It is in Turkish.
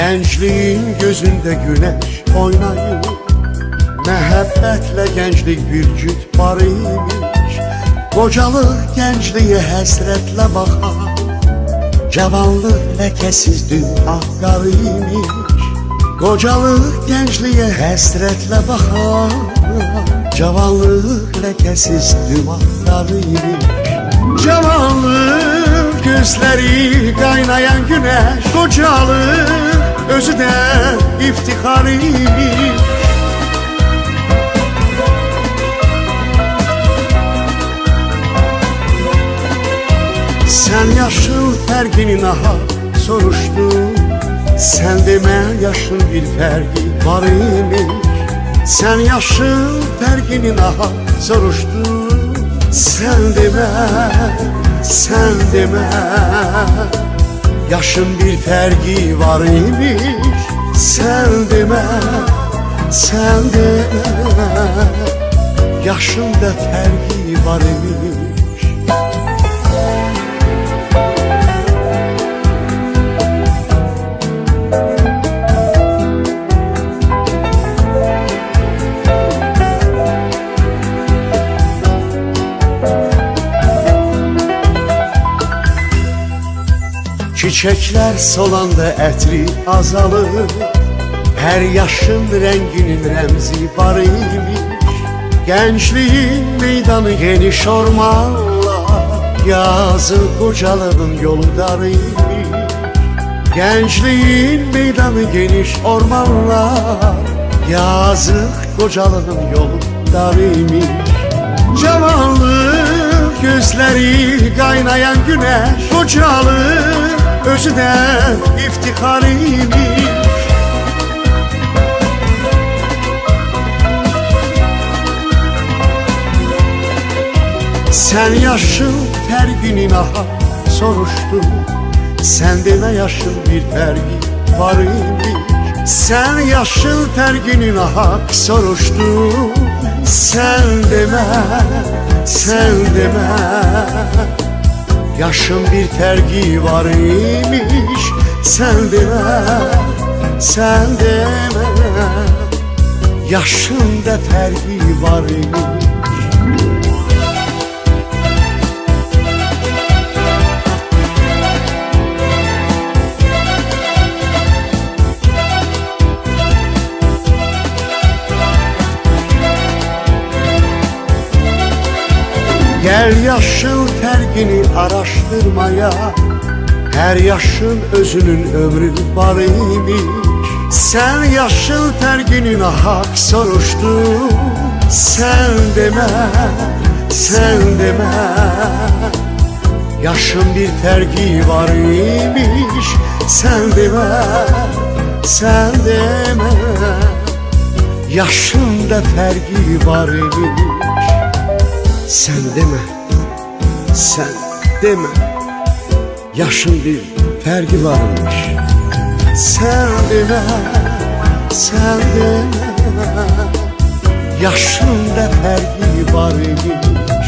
Gençliğin gözünde güneş oynayır, məhəbbətle gençlik bir cüt var imiş. Qocalıq gençliğe həsrətlə baxar, cavanlıq ləkəsiz dünya qar imiş. Qocalıq gençliğe həsrətlə baxar, cavanlıq ləkəsiz dünya qar imiş. Cavanlıq gözləri qaynayan güneş, qocalıq özü də iftixar imiş. Sen yaşın fərqini nahaq soruşdun, sen demə yaşın bir fərqi var imiş. Sen yaşın fərqini nahaq soruşdun, sen demə yaşın bir fərqi var imiş. Sen demə yaşın da fərqi var imiş. Çiçekler solanda ətri azalır, her yaşın renginin remzi var imiş. Gençliğin meydanı geniş ormanlar, yazık qocalığın yolu dar imiş. Gençliğin meydanı geniş ormanlar, yazık qocalığın yolu dar imiş. Cavanlıq gözleri qaynayan güneş, qocalıq özü də iftixar imiş. Sen yaşın fərqini nahaq soruşdun, sen demə yaşın bir fərqi var imiş. Sen yaşın fərqini nahaq soruşdun, sen demə yaşın bir fərqi var imiş. Sen demə yaşın da fərqi var imiş. Gel yaşın fərqini araştırmaya, her yaşın özünün ömrü var imiş. Sen yaşın fərqini nahaq soruşdun, sen demə yaşın bir fərqi var imiş. Sen demə yaşın da fərqi var imiş. Sen demə yaşın bir fərqi varmış. Sen demə yaşın da fərqi var imiş.